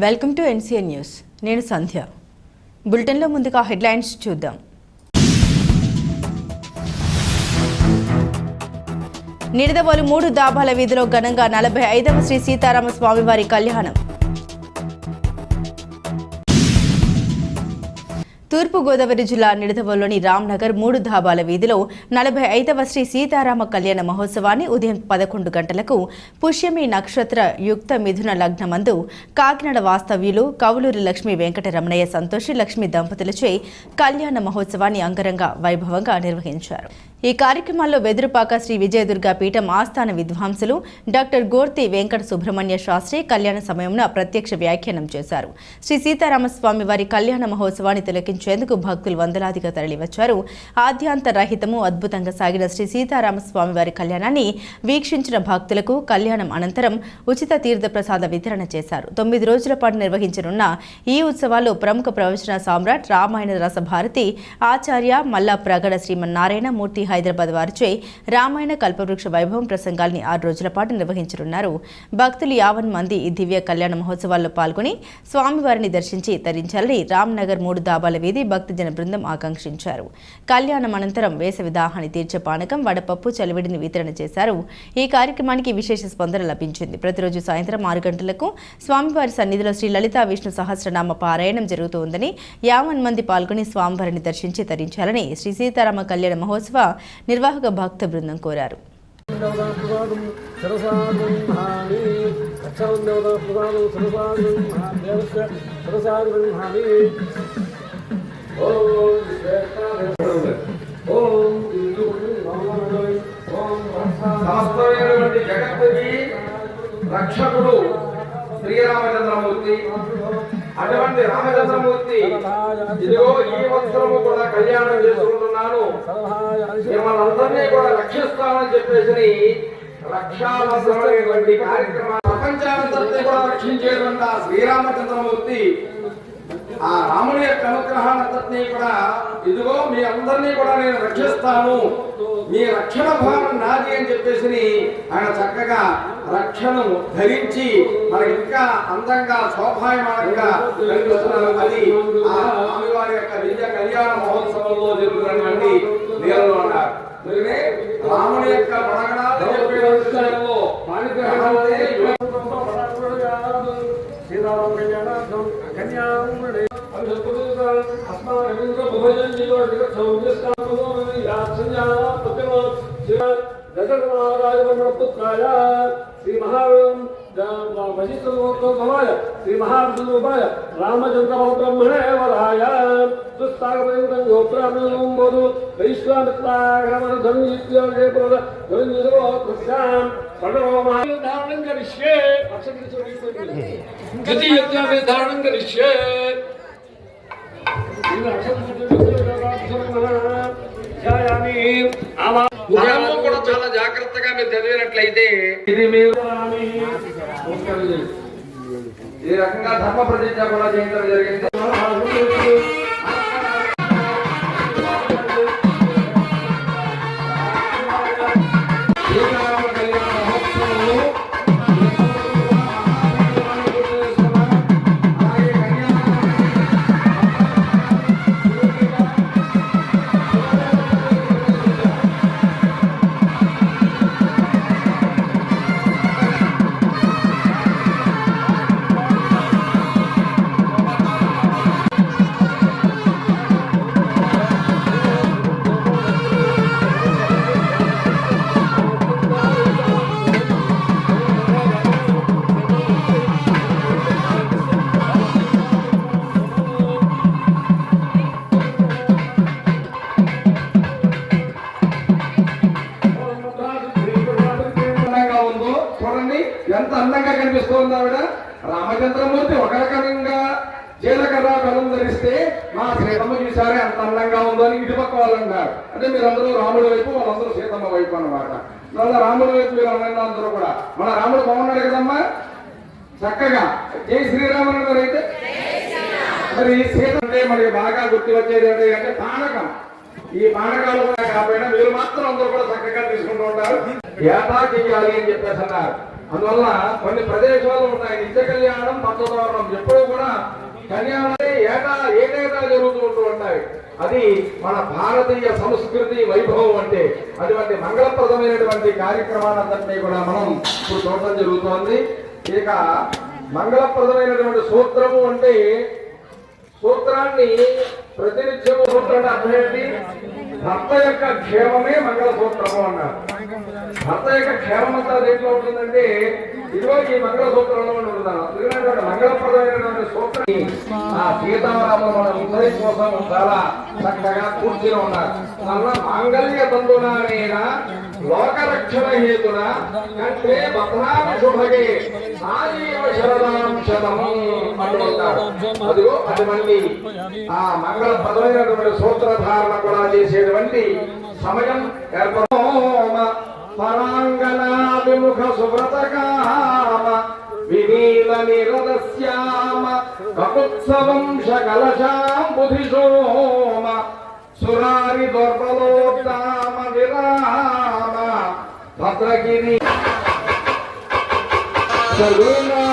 Welcome to NCN news. నేను సంధ్య. బులెటిన్లో ముందుగా హెడ్లైన్స్ చూద్దాం. నిడదవోలు 3 దాబాల వీధిలో ఘనంగా 45వ శ్రీ సీతారామ స్వామివారి కళ్యాణం. తూర్పుగోదావరి జిల్లా నిడదవోలులోని రామ్నగర్ 3 ధాబాల వీధిలో 45వ శ్రీ సీతారామ కళ్యాణ మహోత్సవాన్ని ఉదయం 11 గంటలకు పుష్యమి నక్షత్ర యుక్త మిథున లగ్నమందు కాకినాడ వాస్తవ్యులు కవులూరి లక్ష్మీ వెంకటరమణయ్య సంతోషి లక్ష్మీ దంపతులచే కళ్యాణ మహోత్సవాన్ని అంగరంగ వైభవంగా నిర్వహించారు. ఈ కార్యక్రమాల్లో వెదురుపాక శ్రీ విజయదుర్గ పీఠం ఆస్థాన విద్వాంసులు డాక్టర్ గోర్తి వెంకట సుబ్రహ్మణ్య శాస్త్రి కళ్యాణ సమయంలో ప్రత్యక్ష వ్యాఖ్యానం చేశారు. శ్రీ సీతారామస్వామి వారి కళ్యాణ మహోత్సవాన్ని తిలకించేందుకు భక్తులు వందలాదిగా తరలివచ్చారు. ఆద్యాంత రహితము అద్భుతంగా సాగిన శ్రీ సీతారామస్వామి వారి కళ్యాణాన్ని వీక్షించిన భక్తులకు కళ్యాణం అనంతరం ఉచిత తీర్థ ప్రసాద వితరణ చేశారు. 9 రోజుల పాటు నిర్వహించనున్న ఈ ఉత్సవాల్లో ప్రముఖ ప్రవచన సామ్రాట్ రామాయణ రస భారతి ఆచార్య మల్లా ప్రగడ శ్రీమన్నారాయణ మూర్తి హైదరాబాద్ వారిచే రామాయణ కల్పవృక్ష వైభవం ప్రసంగాల్ని 6 రోజుల పాటు నిర్వహించనున్నారు. భక్తులు 50 మంది ఈ దివ్య కళ్యాణ మహోత్సవాల్లో పాల్గొని స్వామివారిని దర్శించి తరించాలని రామ్నగర్ 3 దాబాల వీధి భక్తజన బృందం ఆకాంక్షించారు. కళ్యాణం అనంతరం వేసవి దాహాన్ని తీర్చే పానకం వడపప్పు చలివిడిని వితరణ చేశారు. ఈ కార్యక్రమానికి విశేష స్పందన లభించింది. ప్రతిరోజు సాయంత్రం 6 గంటలకు స్వామివారి సన్నిధిలో శ్రీ లలితా విష్ణు సహస్రనామ పారాయణం జరుగుతోందని 50 మంది పాల్గొని స్వామివారిని దర్శించి తరించాలని శ్రీ సీతారామ కళ్యాణ మహోత్సవ నిర్వాహక భక్త బృందం కోరారు. రక్షకుడు శ్రీరామచంద్రమూర్తి, అటువంటి రామచంద్రమూర్తి ఇదిగో ఈ వత్సరము కూడా కళ్యాణం చేసుకుంటున్నాను, మిమ్మల్ని అందరినీ కూడా రక్షిస్తానని చెప్పేసి రక్షాబంధనటువంటి కార్యక్రమం ప్రపంచానంతరినీ కూడా రక్షించేటువంటి శ్రీరామచంద్రమూర్తి ఆ రాముని యొక్క అనుగ్రహానంతటినీ కూడా ఇదిగో మీ అందరినీ కూడా నేను రక్షిస్తాను, మీ రక్షణ భావం నాది అని చెప్పేసి ఆయన చక్కగా రక్షణను ధరించి మనకి ఇంకా అందంగా శోభాయమానంగా కనిపిస్తున్నారు. అది ఆ స్వామివారి యొక్క దివ్య కళ్యాణ మహోత్సవంలో జరుగుతున్నటువంటి నీళ్ళు అన్నారు. రాముని యొక్క పడగడాలు చెప్పే విషయంలో శ్రీ మహావిష్ణుపాయ రామచంద్రబ్రహ్మణే వరాయ దుస్తాగోత్రామోదు వైశ్వామిత్రాగమనధారణం కరిష్యే ధారణం కరిష్యే. కూడా చాలా జాగ్రత్తగా మీరు చదివినట్లయితే ఇది మీరు ఈ రకంగా ధర్మ ప్రతిజ్ఞ కూడా చేయడం జరిగింది. ఎంత అందంగా కనిపిస్తోంది ఆవిడ. రామచంద్రమూర్తి ఒక రకంగా జీలకర్ర బలం ధరిస్తే మా సీతమ్మ చూసారే అంత అందంగా ఉందో అని ఇటుపక్క వాళ్ళు అన్నారు. అంటే మీరందరూ రాముడి వైపు, వాళ్ళందరూ సీతమ్మ వైపు అన్నమాట. మళ్ళీ రాముడి వైపు మీరు అన్న అందరూ కూడా మన రాముడు బాగున్నాడు కదమ్మా చక్కగా. జై శ్రీరాముని గారు అయితే మరి సీత అంటే మనకి బాగా గుర్తు వచ్చేది అంటే పానకం. ఈ పానకాలు కూడా కాకపోయినా మీరు మాత్రం అందరూ కూడా చక్కగా తీసుకుంటూ ఉంటారు. ఏటా చెయ్యాలి అని చెప్పేసి అన్నారు. అందువల్ల కొన్ని ప్రదేశాలు ఉన్నాయి నిత్య కళ్యాణం పంచతోరణం ఎప్పుడూ కూడా కళ్యాణాలే ఏటేటా జరుగుతూ ఉంటాయి. అది మన భారతీయ సంస్కృతి వైభవం అంటే అటువంటి మంగళప్రదమైనటువంటి కార్యక్రమాలందరినీ కూడా మనం ఇప్పుడు చూడటం జరుగుతోంది. ఇక మంగళప్రదమైనటువంటి సూత్రము అంటే సూత్రాన్ని ప్రతినిత్యము సూత్రం అర్థం ఏంటి? భర్త యొక్క క్షేమమే మంగళ సూత్రము అన్నారు. భర్త యొక్క క్షేమం అంతా దేంట్లో ఉంటుందంటే ఇదిగో ఈ మంగళ సూత్రంలో ఉంటున్నాను. ఎందుకంటే మంగళప్రదమైనటువంటి సూత్రం ఆ సీతారాములు మన అందరి కోసం చాలా చక్కగా కూర్చుని ఉన్నారు. అలా మాంగళ్య తందున లోకరక్షణ హేతున కంటే భద్రామి శుభగే ఆజీవ శరదాంశతం అంటున్నారు. అదిగో అటువంటి ఆ మంగళప్రదమైనటువంటి సూత్రధారణ కూడా చేసేటువంటి సమయం ఏర్పడోమ పరాంగనాభిముఖ సువ్రతకామ వినీల నిరదస్యామ కపుత్సవంశ కలశాంబుధిశోమ సురారి దోర్బలోద్దామ విరామ భద్రగిరి చలునా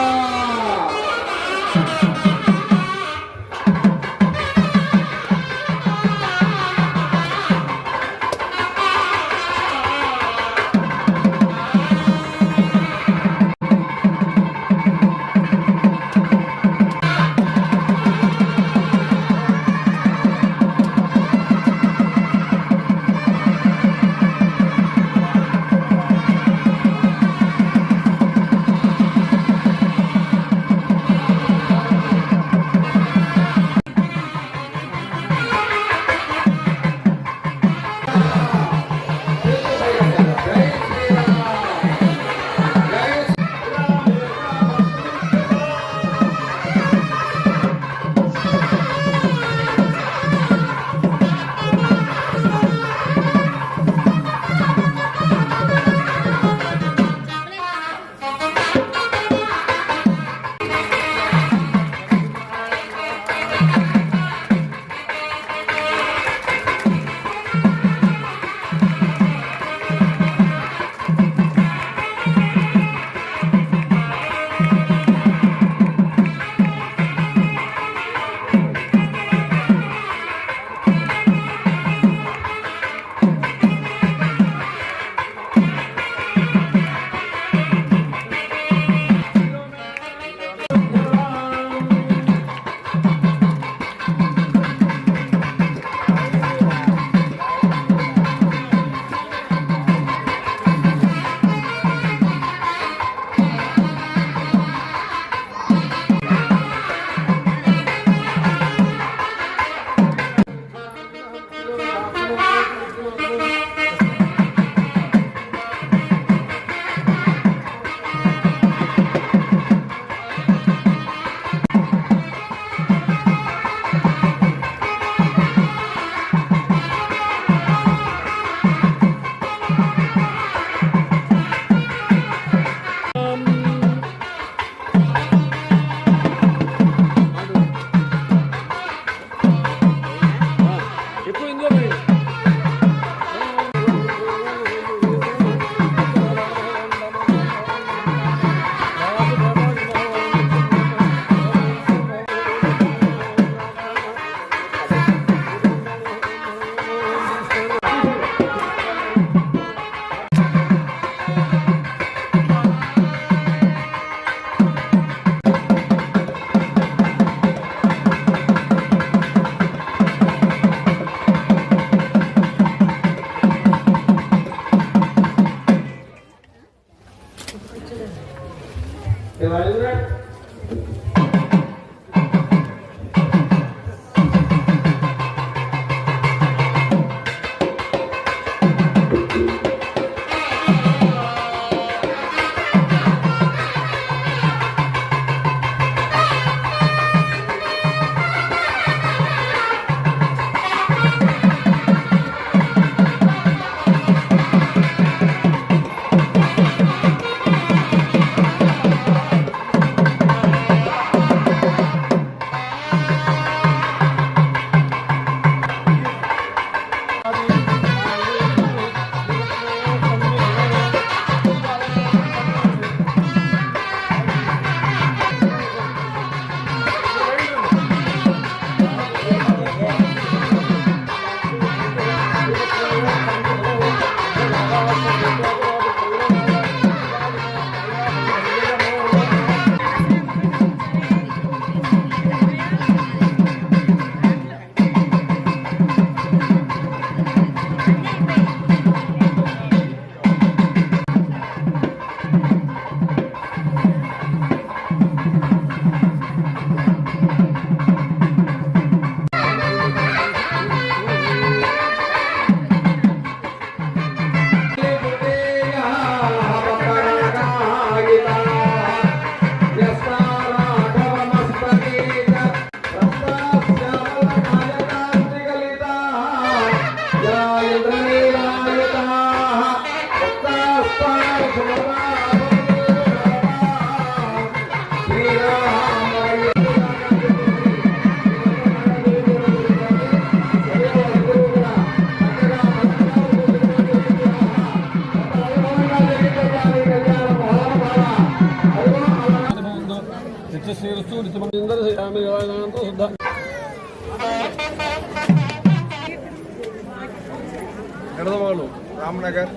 నిడదవోలు రామ్నగర్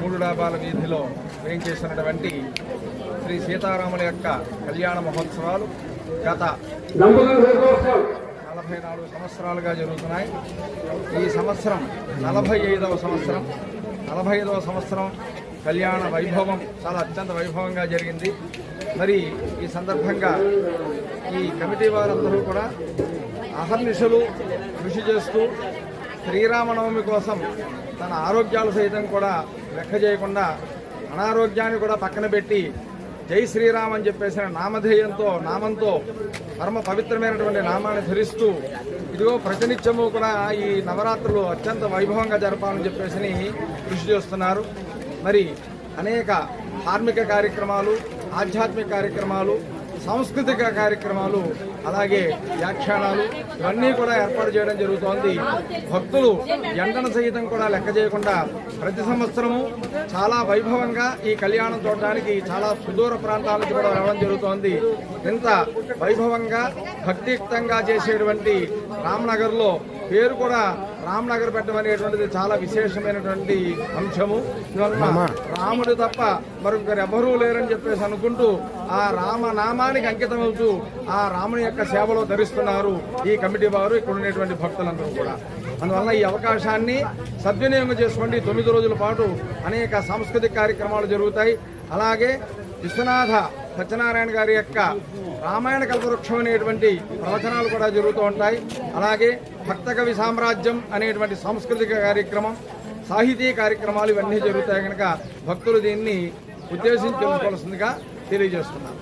మూడు డాబాల వీధిలో వేయించేసినటువంటి శ్రీ సీతారాముల యొక్క కళ్యాణ మహోత్సవాలు గత 44 సంవత్సరాలుగా జరుగుతున్నాయి. ఈ సంవత్సరం 45వ సంవత్సరం. 45వ సంవత్సరం కళ్యాణ వైభవం చాలా అత్యంత వైభవంగా జరిగింది. మరి ఈ సందర్భంగా ఈ కమిటీ వారందరూ కూడా అహర్నిశలు కృషి చేస్తూ శ్రీరామనవమి కోసం తన ఆరోగ్యాలు సైతం కూడా లెక్క చేయకుండా అనారోగ్యాన్ని కూడా పక్కన పెట్టి జై శ్రీరామ్ అని చెప్పేసిన నామంతో పరమ పవిత్రమైనటువంటి నామాన్ని ధరిస్తూ ఇదిగో ప్రతినిత్యము కూడా ఈ నవరాత్రులు అత్యంత వైభవంగా జరపాలని చెప్పేసి కృషి చేస్తున్నారు. మరి అనేక ధార్మిక కార్యక్రమాలు, ఆధ్యాత్మిక కార్యక్రమాలు, సాంస్కృతిక కార్యక్రమాలు, అలాగే వ్యాఖ్యానాలు ఇవన్నీ కూడా ఏర్పాటు చేయడం జరుగుతోంది. భక్తులు ఎండను సహితం కూడా లెక్క చేయకుండా ప్రతి సంవత్సరము చాలా వైభవంగా ఈ కళ్యాణం చూడడానికి చాలా సుదూర ప్రాంతాల నుంచి కూడా రావడం జరుగుతోంది. ఇంత వైభవంగా భక్తియుక్తంగా చేసేటువంటి రామ్నగర్లో పేరు కూడా రామ్నగర్ పెట్టడం అనేటువంటిది చాలా విశేషమైనటువంటి అంశము. రాముడు తప్ప మరొకరు ఎవరూ లేరని చెప్పేసి అనుకుంటూ ఆ రామనామానికి అంకితమవుతూ ఆ రాముని యొక్క సేవలో ధరిస్తున్నారు ఈ కమిటీ వారు, ఇక్కడ ఉండేటువంటి భక్తులందరూ కూడా. అందువల్ల ఈ అవకాశాన్ని సద్వినియోగం చేసుకోండి. 9 రోజుల పాటు అనేక సాంస్కృతిక కార్యక్రమాలు జరుగుతాయి. అలాగే విశ్వనాథ సత్యనారాయణ గారి యొక్క రామాయణ కల్పవృక్షం అనేటువంటి ప్రవచనాలు కూడా జరుగుతూ ఉంటాయి. అలాగే భక్త కవి సామ్రాజ్యం అనేటువంటి సాంస్కృతిక కార్యక్రమం, సాహితీ కార్యక్రమాలు ఇవన్నీ జరుగుతాయి కనుక భక్తులు దీన్ని ఉద్దేశించి తెలుసుకోవాల్సిందిగా తెలియజేస్తున్నారు.